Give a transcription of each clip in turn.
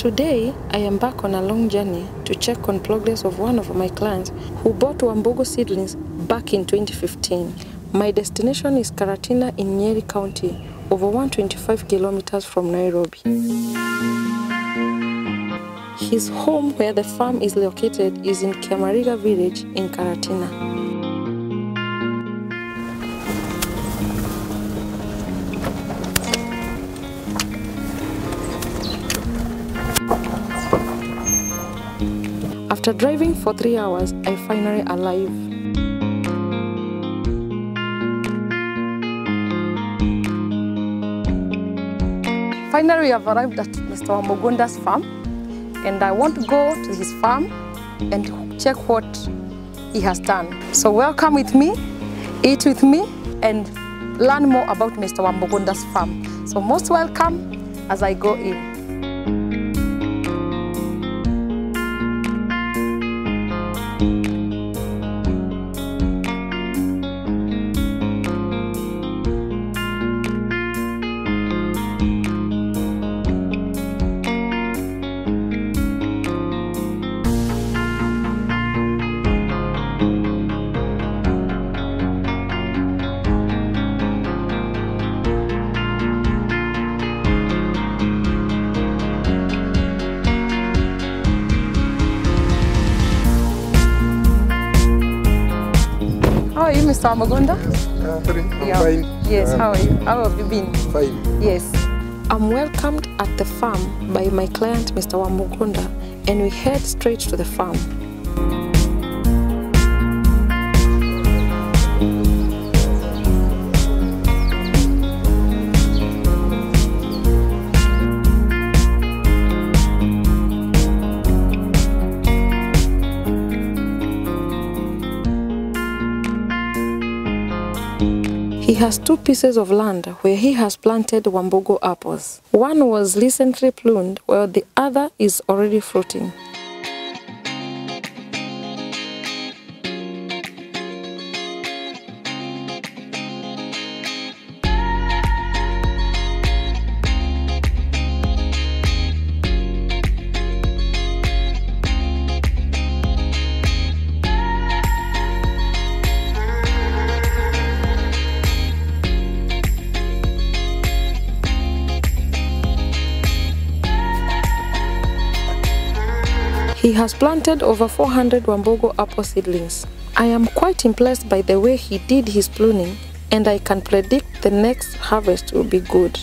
Today, I am back on a long journey to check on progress of one of my clients who bought Wambogo seedlings back in 2015. My destination is Karatina in Nyeri County, over 125 kilometers from Nairobi. His home where the farm is located is in Kiamariga village in Karatina. After driving for 3 hours, I finally arrived. Finally, we have arrived at Mr. Wambogonda's farm, and I want to go to his farm and check what he has done. So welcome with me, eat with me, and learn more about Mr. Wambogonda's farm. So most welcome as I go in. How are you, Mr. Wambogonda? I'm fine. Yes, how are you? How have you been? Fine. Yes. I'm welcomed at the farm by my client, Mr. Wambogonda, and we head straight to the farm. He has 2 pieces of land where he has planted Wambogo apples. One was recently pruned, while the other is already fruiting. He has planted over 400 Wambogo apple seedlings. I am quite impressed by the way he did his pruning, and I can predict the next harvest will be good.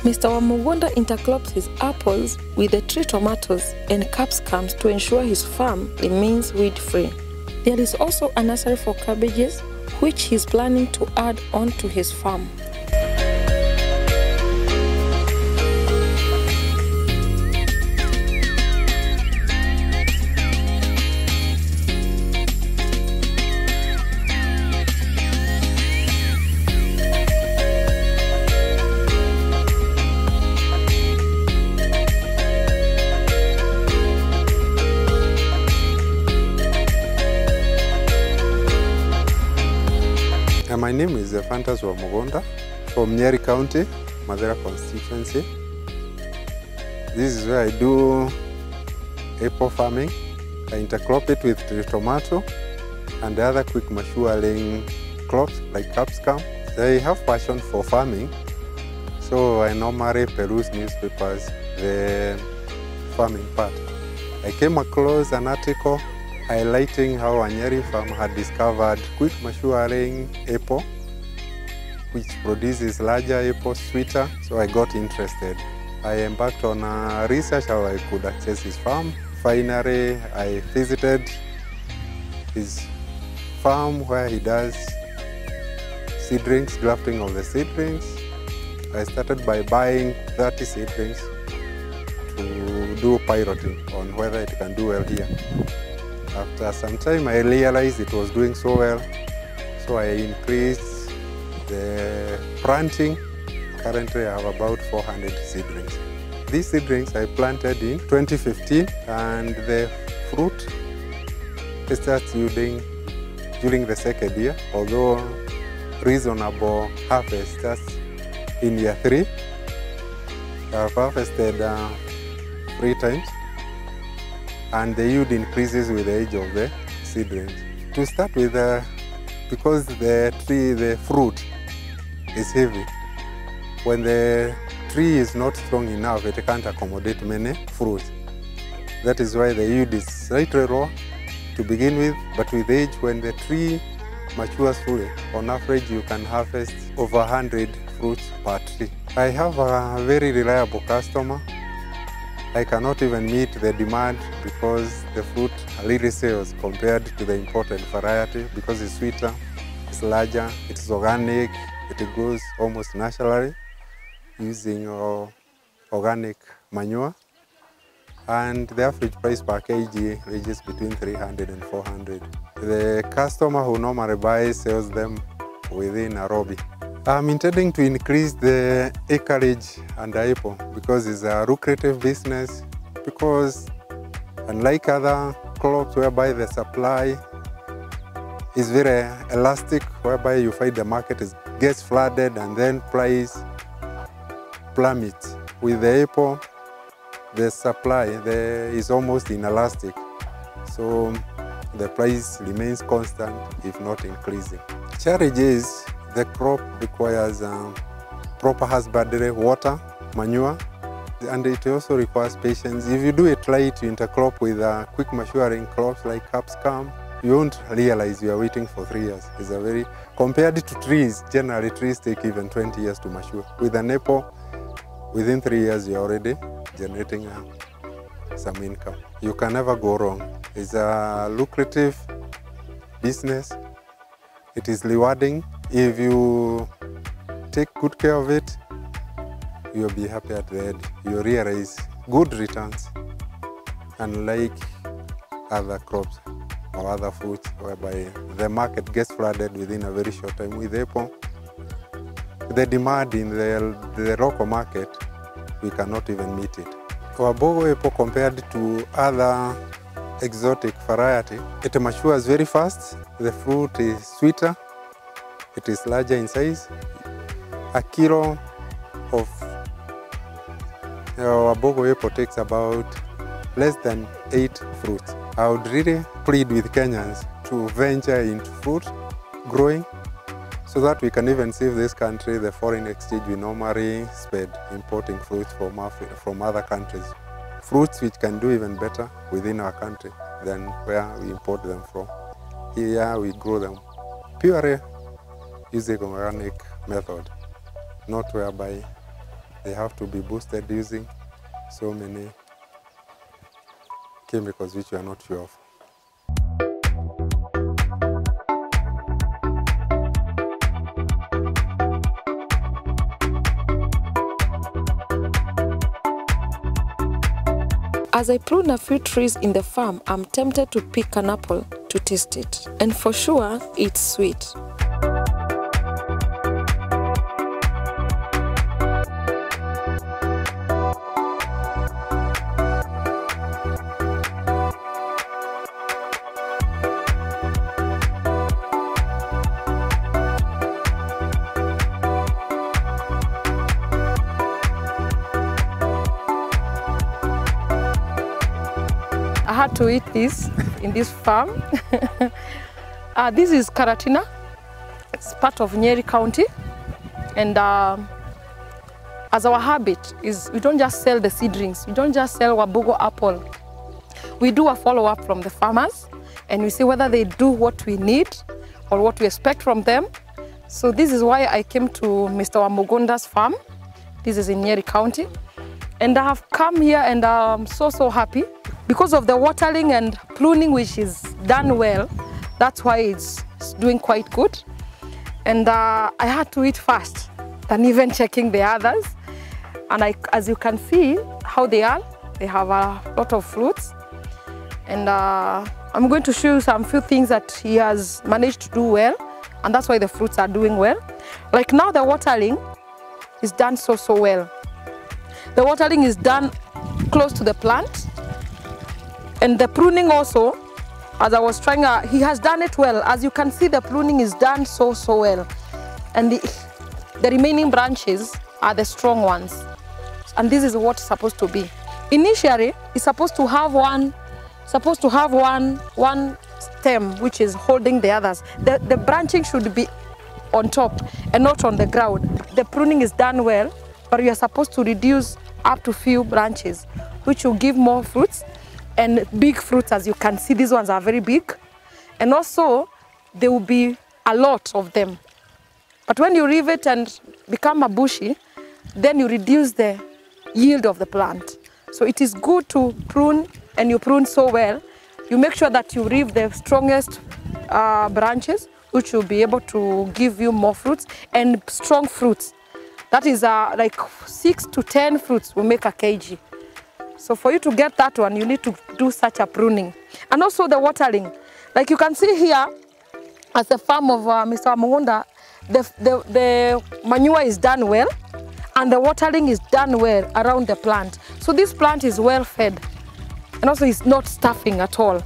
Mr. Wambogonda intercrops his apples with the tree tomatoes and capsicums to ensure his farm remains weed-free. There is also a nursery for cabbages, which he is planning to add on to his farm. My name is Fantas Wambogonda from Nyeri County, Madera constituency. This is where I do apple farming. I intercrop it with tree tomato and the other quick maturing crops like capsicum. I have passion for farming, so I normally peruse newspapers, the farming part. I came across an article highlighting how a Nyeri farm had discovered quick maturing apple, which produces larger apples, sweeter, so I got interested. I embarked on a research how I could access his farm. Finally, I visited his farm where he does seedlings, grafting of the seedlings. I started by buying 30 seedlings to to do piloting on whether it can do well here. After some time, I realized it was doing so well, so I increased the planting. Currently, I have about 400 seedlings. These seedlings I planted in 2015, and the fruit starts yielding during the second year, although reasonable harvest starts in year 3. I've harvested 3 times, and the yield increases with the age of the seedlings. To start with, because the fruit is heavy, when the tree is not strong enough, it can't accommodate many fruits. That is why the yield is slightly low to begin with, but with age, when the tree matures fully, on average you can harvest over 100 fruits per tree. I have a very reliable customer. I cannot even meet the demand because the fruit really sells compared to the imported variety, because it's sweeter, it's larger, it's organic, it grows almost naturally using organic manure, and the average price per kg ranges between 300 and 400. The customer who normally buys sells them within Nairobi. I'm intending to increase the acreage under apple because it's a lucrative business, because unlike other crops whereby the supply is very elastic, whereby you find the market gets flooded and then price plummets. With the apple, the supply is almost inelastic, so the price remains constant, if not increasing. Challenge is the crop requires proper husbandry, water, manure, and it also requires patience. If you do it right, you intercrop with quick maturing crops like capsicum, you won't realize you are waiting for 3 years. It's compared to trees, generally trees take even 20 years to mature. With an apple, within 3 years, you're already generating some income. You can never go wrong. It's a lucrative business. It is rewarding. If you take good care of it, you'll be happy at the end. You realize good returns, unlike other crops or other fruits, whereby the market gets flooded within a very short time. With apple, the demand in the local market, we cannot even meet it. Wabogo apple, compared to other exotic variety, it matures very fast. The fruit is sweeter, it is larger in size. A kilo of Wabogo apple takes about less than 8 fruits. I would really plead with Kenyans to venture into fruit growing, so that we can even save this country the foreign exchange we normally spend importing fruits from other countries. Fruits which can do even better within our country than where we import them from. Here we grow them purely using organic method, not whereby they have to be boosted using so many chemicals which we are not sure of. As I prune a few trees in the farm, I'm tempted to pick an apple to taste it. And for sure, it's sweet. I had to eat this in this farm. This is Karatina. It's part of Nyeri County. And as our habit is, we don't just sell the seedlings. We don't just sell Wabogo apple. We do a follow-up from the farmers, and we see whether they do what we need or what we expect from them. So this is why I came to Mr. Wamugonda's farm. This is in Nyeri County. And I have come here and I'm so happy. Because of the watering and pruning, which is done well, that's why it's doing quite good. And I had to eat fast than even checking the others. And as you can see how they are, They have a lot of fruits. And I'm going to show you some few things that he has managed to do well. And that's why the fruits are doing well. Like now the watering is done so well. The watering is done close to the plant. And the pruning also, as I was trying, he has done it well. As you can see, the pruning is done so well. And the remaining branches are the strong ones. And this is what it's supposed to be. Initially, it's supposed to have one stem which is holding the others. The branching should be on top and not on the ground. The pruning is done well, but we are supposed to reduce up to few branches, which will give more fruits and big fruits. As you can see, these ones are very big, and also there will be a lot of them. But when you leave it and become a bushy, then you reduce the yield of the plant. So it is good to prune, and you prune so well. You make sure that you leave the strongest branches, which will be able to give you more fruits and strong fruits. That is like 6 to 10 fruits will make a kg. So for you to get that one, you need to do such a pruning. And also the watering. Like you can see here, at the farm of Mr. Wamugunda, the manure is done well, and the watering is done well around the plant. So this plant is well fed, and also it's not stuffing at all.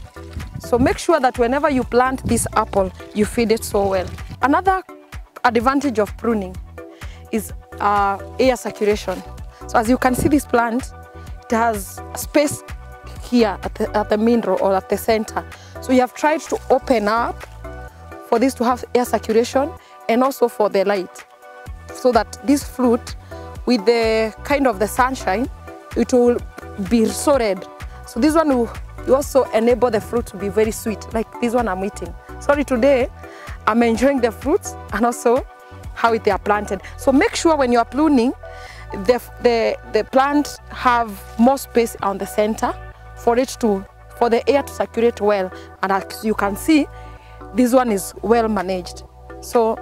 So make sure that whenever you plant this apple, you feed it so well. Another advantage of pruning is air circulation. So as you can see, this plant, it has space here at the main row or at the center. So you have tried to open up for this to have air circulation and also for the light, so that this fruit, with the kind of the sunshine, it will be so red. So this one will also enable the fruit to be very sweet, like this one I'm eating. Sorry, today I'm enjoying the fruits and also how they are planted. So make sure when you are pruning, the plant have more space on the center for the air to circulate well. And as you can see, this one is well managed. So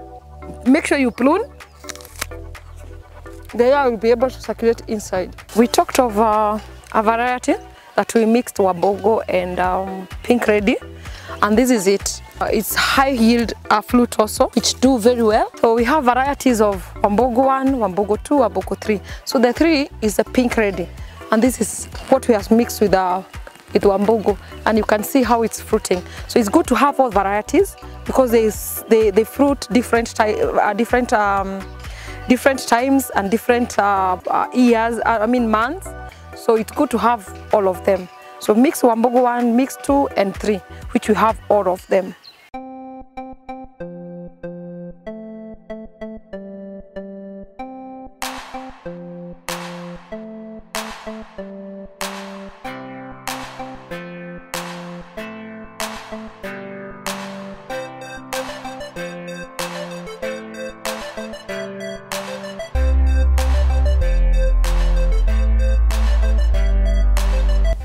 make sure you prune. The air will be able to circulate inside. We talked of a variety that we mixed Wambogo and Pink Ready, and this is it. It's high yield fruit also, which do very well. So we have varieties of Wambogo 1, Wambogo 2, Wambogo 3. So the 3 is the Pink Ready, and this is what we have mixed with Wambogo, and you can see how it's fruiting. So it's good to have all varieties because they fruit different times and different years, months. So it's good to have all of them. So mix Wambogo 1, mix 2 and 3, which we have all of them.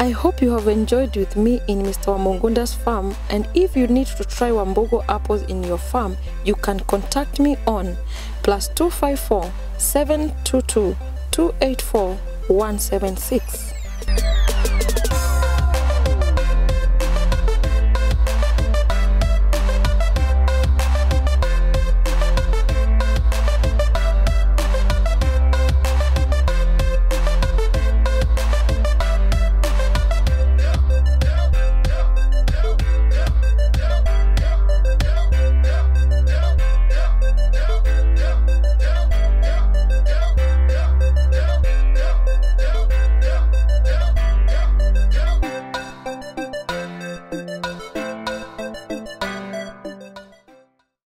I hope you have enjoyed with me in Mr. Wamugunda's farm, and if you need to try Wambogo apples in your farm, you can contact me on +254 722 284 176.